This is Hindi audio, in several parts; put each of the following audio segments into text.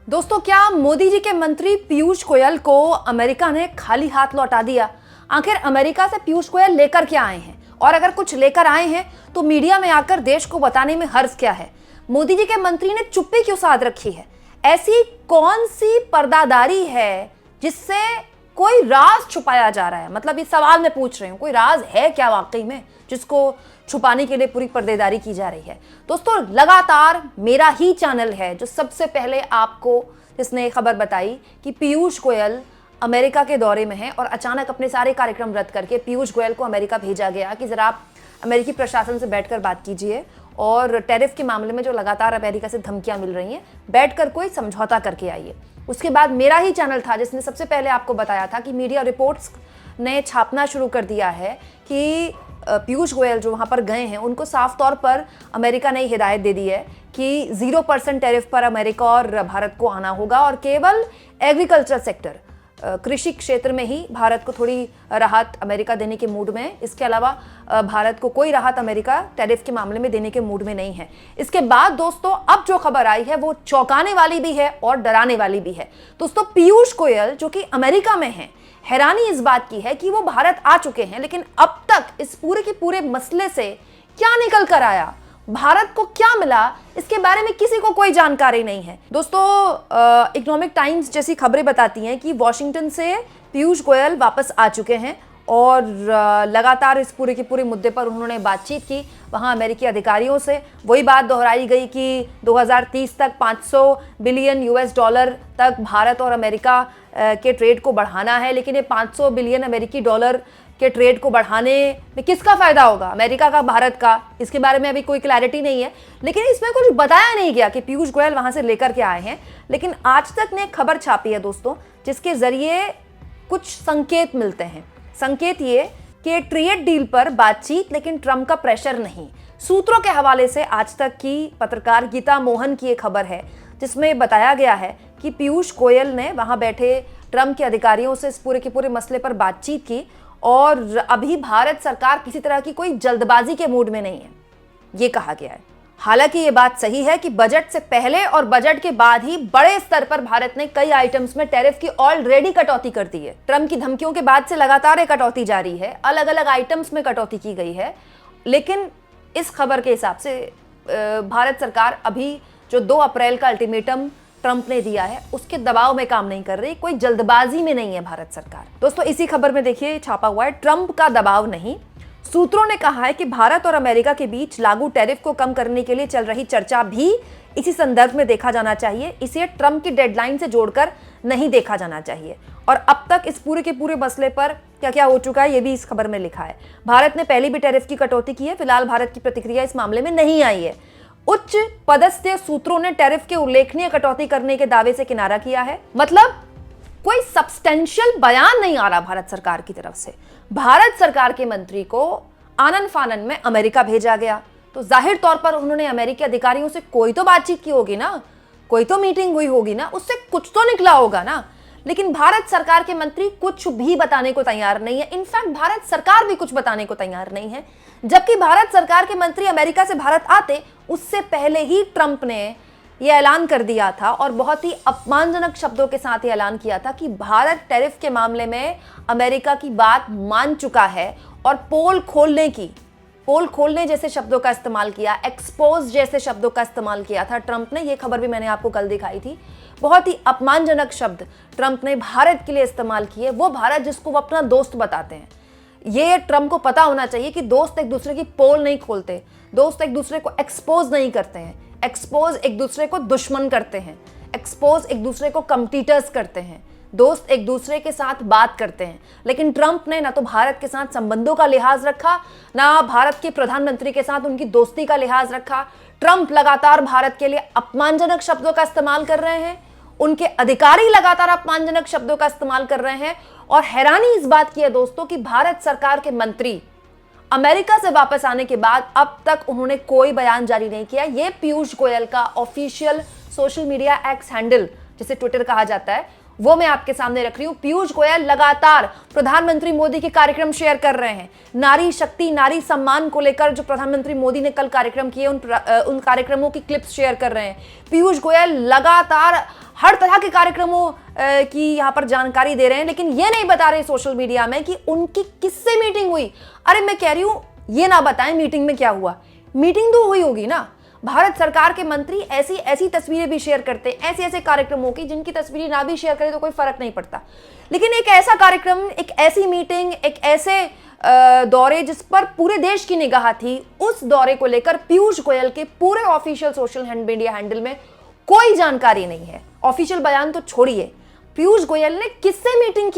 दोस्तों, क्या मोदी जी के मंत्री पीयूष गोयल को अमेरिका ने खाली हाथ लौटा दिया? आखिर अमेरिका से पीयूष गोयल लेकर क्या आए हैं? और अगर कुछ लेकर आए हैं तो मीडिया में आकर देश को बताने में हर्ज क्या है? मोदी जी के मंत्री ने चुप्पी क्यों साध रखी है? ऐसी कौन सी पर्दादारी है जिससे कोई राज छुपाया जा रहा है? मतलब ये सवाल मैं पूछ रही हूँ, कोई राज है क्या वाकई में जिसको छुपाने के लिए पूरी पर्देदारी की जा रही है? दोस्तों, लगातार मेरा ही चैनल है जो सबसे पहले आपको जिसने खबर बताई कि पीयूष गोयल अमेरिका के दौरे में है और अचानक अपने सारे कार्यक्रम रद्द करके पीयूष गोयल को अमेरिका भेजा गया कि जरा आप अमेरिकी प्रशासन से बैठकर बात कीजिए और टैरिफ के मामले में जो लगातार अमेरिका से धमकियां मिल रही हैं, बैठकर कोई समझौता करके आइए। उसके बाद मेरा ही चैनल था जिसने सबसे पहले आपको बताया था कि मीडिया रिपोर्ट्स ने छापना शुरू कर दिया है कि पीयूष गोयल जो वहाँ पर गए हैं उनको साफ तौर पर अमेरिका ने हिदायत दे दी है कि 0% टैरिफ पर अमेरिका और भारत को आना होगा और केवल एग्रीकल्चर सेक्टर, कृषि क्षेत्र में ही भारत को थोड़ी राहत अमेरिका देने के मूड में है। इसके अलावा भारत को कोई राहत अमेरिका टैरिफ के मामले में देने के मूड में नहीं है। इसके बाद दोस्तों अब जो खबर आई है वो चौंकाने वाली भी है और डराने वाली भी है। दोस्तों, पीयूष गोयल जो कि अमेरिका में हैं, हैरानी इस बात की है कि वो भारत आ चुके हैं, लेकिन अब तक इस पूरे के पूरे मसले से क्या निकल कर आया, भारत को क्या मिला, इसके बारे में किसी को कोई जानकारी नहीं है। दोस्तों, इकोनॉमिक टाइम्स जैसी खबरें बताती हैं कि वॉशिंगटन से पीयूष गोयल वापस आ चुके हैं और लगातार इस पूरे के पूरे मुद्दे पर उन्होंने बातचीत की वहाँ अमेरिकी अधिकारियों से। वही बात दोहराई गई कि 2030 तक 500 बिलियन यूएस डॉलर तक भारत और अमेरिका के ट्रेड को बढ़ाना है, लेकिन ये 500 बिलियन अमेरिकी डॉलर के ट्रेड को बढ़ाने में किसका फायदा होगा, अमेरिका का, भारत का? इसके बारे में अभी कोई क्लैरिटी नहीं है, लेकिन इसमें कुछ बताया नहीं गया कि पीयूष गोयल वहां से लेकर के आए हैं। लेकिन आज तक ने खबर छापी है दोस्तों जिसके जरिए कुछ संकेत मिलते हैं। संकेत ये कि ट्रेड डील पर बातचीत लेकिन ट्रंप का प्रेशर नहीं। सूत्रों के हवाले से आज तक की पत्रकार गीता मोहन की एक खबर है जिसमें बताया गया है कि पीयूष गोयल ने वहां बैठे ट्रंप के अधिकारियों से इस पूरे के पूरे मसले पर बातचीत की और अभी भारत सरकार किसी तरह की कोई जल्दबाजी के मूड में नहीं है, ये कहा गया है। हालांकि ये बात सही है कि बजट से पहले और बजट के बाद ही बड़े स्तर पर भारत ने कई आइटम्स में टैरिफ की ऑलरेडी कटौती कर दी है। ट्रंप की धमकियों के बाद से लगातार ये कटौती जारी है, अलग अलग आइटम्स में कटौती की गई है। लेकिन इस खबर के हिसाब से भारत सरकार अभी जो 2 अप्रैल का अल्टीमेटम ट्रंप ने दिया है उसके दबाव में काम नहीं कर रही, कोई जल्दबाजी में नहीं है भारत सरकार। दोस्तों, इसी खबर में देखिए छापा हुआ है, ट्रंप का दबाव नहीं। सूत्रों ने कहा है कि भारत और अमेरिका के बीच लागू टैरिफ को कम करने के लिए चल रही चर्चा भी इसी संदर्भ में देखा जाना चाहिए, इसे ट्रंप की डेडलाइन से जोड़कर नहीं देखा जाना चाहिए। और अब तक इस पूरे के पूरे मसले पर क्या क्या हो चुका है ये भी इस खबर में लिखा है। भारत ने पहले भी टैरिफ की कटौती की है, फिलहाल भारत की प्रतिक्रिया इस मामले में नहीं आई है। उच्च पदस्थ सूत्रों ने टैरिफ के उल्लेखनीय कटौती करने के दावे से किनारा किया है। मतलब कोई सब्सटेंशियल बयान नहीं आ रहा भारत सरकार की तरफ से। भारत सरकार के मंत्री को आनन फानन में अमेरिका भेजा गया तो जाहिर तौर पर उन्होंने अमेरिकी अधिकारियों से कोई तो बातचीत की होगी ना, कोई तो मीटिंग हुई होगी ना, उससे कुछ तो निकला होगा ना। लेकिन भारत सरकार के मंत्री कुछ भी बताने को तैयार नहीं है। इनफैक्ट भारत सरकार भी कुछ बताने को तैयार नहीं है, जबकि भारत सरकार के मंत्री अमेरिका से भारत आते उससे पहले ही ट्रंप ने यह ऐलान कर दिया था और बहुत ही अपमानजनक शब्दों के साथ ये ऐलान किया था कि भारत टैरिफ के मामले में अमेरिका की बात मान चुका है और पोल खोलने जैसे शब्दों का इस्तेमाल किया, एक्सपोज जैसे शब्दों का इस्तेमाल किया था ट्रंप ने। ये खबर भी मैंने आपको कल दिखाई थी। बहुत ही अपमानजनक शब्द ट्रंप ने भारत के लिए इस्तेमाल किए, वो भारत जिसको वो अपना दोस्त बताते हैं। ये ट्रंप को पता होना चाहिए कि दोस्त एक दूसरे की पोल नहीं खोलते, दोस्त एक दूसरे को एक्सपोज नहीं करते हैं, एक्सपोज एक दूसरे को दुश्मन करते हैं, एक्सपोज एक दूसरे को कंपटीटर्स करते हैं, दोस्त एक दूसरे के साथ बात करते हैं। लेकिन ट्रंप ने ना तो भारत के साथ संबंधों का लिहाज रखा, ना भारत के प्रधानमंत्री के साथ उनकी दोस्ती का लिहाज रखा। ट्रंप लगातार भारत के लिए अपमानजनक शब्दों का इस्तेमाल कर रहे हैं, उनके अधिकारी लगातार अपमानजनक शब्दों का इस्तेमाल कर रहे हैं। और हैरानी इस बात की है दोस्तों कि भारत सरकार के मंत्री अमेरिका से वापस आने के बाद अब तक उन्होंने कोई बयान जारी नहीं किया। यह पीयूष गोयल का official social media x handle जिसे ट्विटर कहा जाता है वो मैं आपके सामने रख रही हूं। पीयूष गोयल लगातार प्रधानमंत्री मोदी के कार्यक्रम शेयर कर रहे हैं। नारी शक्ति, नारी सम्मान को लेकर जो प्रधानमंत्री मोदी ने कल कार्यक्रम किए, उन कार्यक्रमों की क्लिप्स शेयर कर रहे हैं। पीयूष गोयल लगातार हर तरह के कार्यक्रमों की यहां पर जानकारी दे रहे हैं, लेकिन ये नहीं बता रहे सोशल मीडिया में कि उनकी किससे मीटिंग हुई। अरे मैं कह रही हूं, ये ना बताएं मीटिंग में क्या हुआ। मीटिंग तो हुई होगी ना। भारत सरकार के मंत्री ऐसी ऐसी तस्वीरें भी शेयर करते हैं, ऐसे ऐसे कार्यक्रमों की जिनकी तस्वीरें ना भी शेयर करें तो कोई फर्क नहीं पड़ता। लेकिन एक ऐसा कार्यक्रम, एक ऐसी मीटिंग, एक ऐसे दौरे जिस पर पूरे देश की निगाह थी, उस दौरे को लेकर पीयूष गोयल के पूरे ऑफिशियल सोशल मीडिया हैंडल में कोई जानकारी नहीं है। ऑफिशियल बयान तो छोड़िए, पीयूष गोयल ने किससे मीटिंग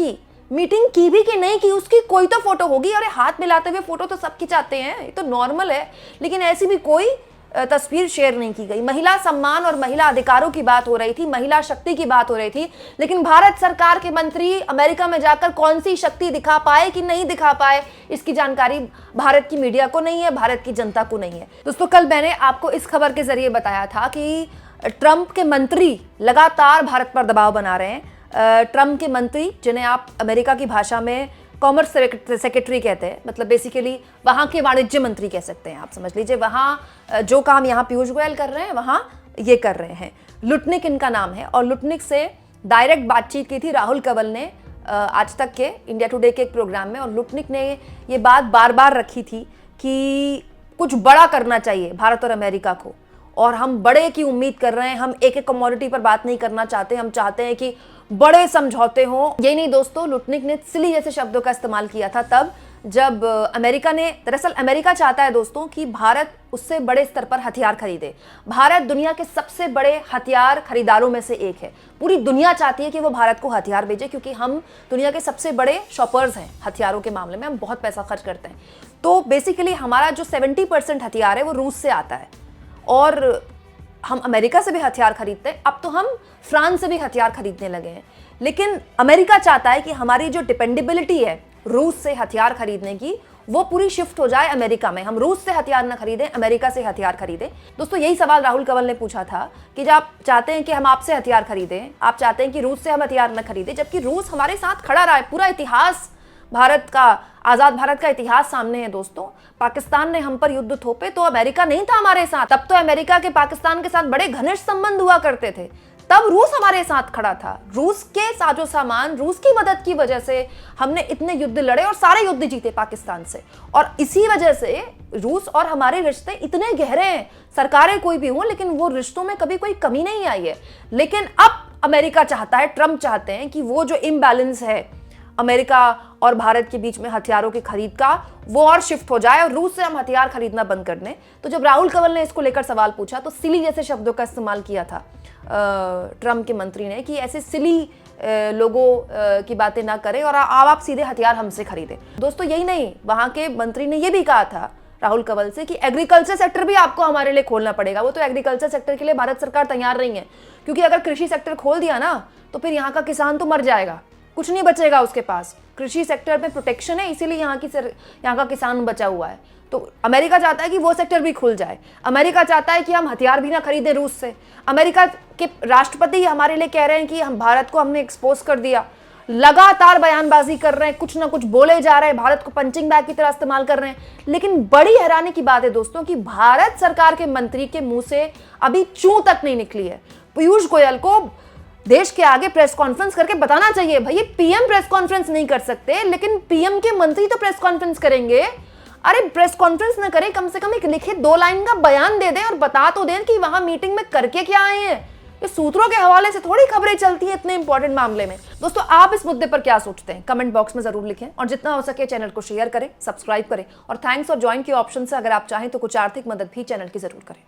की भी कि नहीं की, उसकी कोई तो फोटो होगी। अरे हाथ मिलाते हुए फोटो तो सब खिंचाते हैं, ये तो नॉर्मल है। लेकिन ऐसी भी कोई तस्वीर शेयर नहीं की गई। महिला सम्मान और महिला अधिकारों की बात हो रही थी, महिला शक्ति की बात हो रही थी, लेकिन भारत सरकार के मंत्री अमेरिका में जाकर कौन सी शक्ति दिखा पाए कि नहीं दिखा पाए, इसकी जानकारी भारत की मीडिया को नहीं है, भारत की जनता को नहीं है। दोस्तों, कल मैंने आपको इस खबर के जरिए बताया था कि ट्रंप के मंत्री लगातार भारत पर दबाव बना रहे हैं। ट्रंप के मंत्री, जिन्हें आप अमेरिका की भाषा में कॉमर्स सेक्रेटरी कहते हैं, मतलब बेसिकली वहाँ के वाणिज्य मंत्री कह सकते हैं, आप समझ लीजिए। वहाँ जो काम यहाँ पीयूष गोयल कर रहे हैं, वहाँ ये कर रहे हैं। लुटनिक इनका नाम है, और लुटनिक से डायरेक्ट बातचीत की थी राहुल कंवल ने आज तक के इंडिया टुडे के एक प्रोग्राम में। और लुटनिक ने ये बात बार बार रखी थी कि कुछ बड़ा करना चाहिए भारत और अमेरिका को, और हम बड़े की उम्मीद कर रहे हैं। हम एक एक कमोडिटी पर बात नहीं करना चाहते, हम चाहते हैं कि बड़े समझौते हों। यही नहीं दोस्तों, लुटनिक ने सिली जैसे शब्दों का इस्तेमाल किया था तब जब दरअसल अमेरिका चाहता है दोस्तों कि भारत उससे बड़े स्तर पर हथियार खरीदे। भारत दुनिया के सबसे बड़े हथियार खरीदारों में से एक है। पूरी दुनिया चाहती है कि वो भारत को हथियार भेजे, क्योंकि हम दुनिया के सबसे बड़े शॉपर्स हैं हथियारों के मामले में। हम बहुत पैसा खर्च करते हैं। तो बेसिकली हमारा जो 70% हथियार है वो रूस से आता है, और हम अमेरिका से भी हथियार खरीदते हैं। अब तो हम फ्रांस से भी हथियार खरीदने लगे हैं। लेकिन अमेरिका चाहता है कि हमारी जो डिपेंडेबिलिटी है रूस से हथियार खरीदने की, वो पूरी शिफ्ट हो जाए अमेरिका में। हम रूस से हथियार न खरीदें, अमेरिका से हथियार खरीदें। दोस्तों, यही सवाल राहुल कंवल ने पूछा था कि जब आप चाहते हैं कि हम आपसे हथियार खरीदें, आप चाहते हैं कि रूस से हम हथियार न खरीदें, जबकि रूस हमारे साथ खड़ा रहा है। पूरा इतिहास भारत का, आजाद भारत का इतिहास सामने है दोस्तों। पाकिस्तान ने हम पर युद्ध थोपे तो अमेरिका नहीं था हमारे साथ। तब तो अमेरिका के पाकिस्तान के साथ बड़े घनिष्ठ संबंध हुआ करते थे, तब रूस हमारे साथ खड़ा था। रूस के साजो सामान, रूस की मदद की वजह से हमने इतने युद्ध लड़े और सारे युद्ध जीते पाकिस्तान से। और इसी वजह से रूस और हमारे रिश्ते इतने गहरे हैं। सरकारें कोई भी हों, लेकिन वो रिश्तों में कभी कोई कमी नहीं आई है। लेकिन अब अमेरिका चाहता है, ट्रंप चाहते हैं कि वो जो इम्बैलेंस है अमेरिका और भारत के बीच में हथियारों की खरीद का, वो और शिफ्ट हो जाए और रूस से हम हथियार खरीदना बंद कर दें। तो जब राहुल कंवल ने इसको लेकर सवाल पूछा तो सिली जैसे शब्दों का इस्तेमाल किया था ट्रंप के मंत्री ने कि ऐसे सिली लोगों की बातें ना करें और आप सीधे हथियार हमसे खरीदें। दोस्तों, यही नहीं, वहां के मंत्री ने यह भी कहा था राहुल कंवल से कि एग्रीकल्चर सेक्टर भी आपको हमारे लिए खोलना पड़ेगा। वो तो एग्रीकल्चर सेक्टर के लिए भारत सरकार तैयार नहीं है, क्योंकि अगर कृषि सेक्टर खोल दिया ना तो फिर यहाँ का किसान तो मर जाएगा, कुछ नहीं बचेगा उसके पास। कृषि सेक्टर में प्रोटेक्शन है, इसीलिए यहाँ का किसान बचा हुआ है। तो अमेरिका चाहता है कि वो सेक्टर भी खुल जाए। अमेरिका चाहता है कि हम हथियार भी ना खरीदें रूस से। अमेरिका के राष्ट्रपति हमारे लिए कह रहे हैं कि हम भारत को हमने एक्सपोज कर दिया। लगातार बयानबाजी कर रहे हैं, कुछ ना कुछ बोले जा रहे हैं, भारत को पंचिंग बैग की तरह इस्तेमाल कर रहे हैं। लेकिन बड़ी हैरानी की बात है दोस्तों कि भारत सरकार के मंत्री के मुंह से अभी चूं तक नहीं निकली है। पीयूष गोयल को देश के आगे प्रेस कॉन्फ्रेंस करके बताना चाहिए, भाई पीएम प्रेस कॉन्फ्रेंस नहीं कर सकते, लेकिन पीएम के मंत्री तो प्रेस कॉन्फ्रेंस करेंगे। अरे प्रेस कॉन्फ्रेंस ना करें, कम से कम एक लिखित 2 लाइन का बयान दे दें और बता तो दें कि वहां मीटिंग में करके क्या आए हैं। ये सूत्रों के हवाले से थोड़ी खबरें चलती हैं इतने इंपॉर्टेंट मामले में। दोस्तों, आप इस मुद्दे पर क्या सोचते हैं कमेंट बॉक्स में जरूर लिखें, और जितना हो सके चैनल को शेयर करें, सब्सक्राइब करें, और थैंक्स और ज्वाइन के ऑप्शन से अगर आप चाहें तो कुछ आर्थिक मदद भी चैनल की जरूर करें।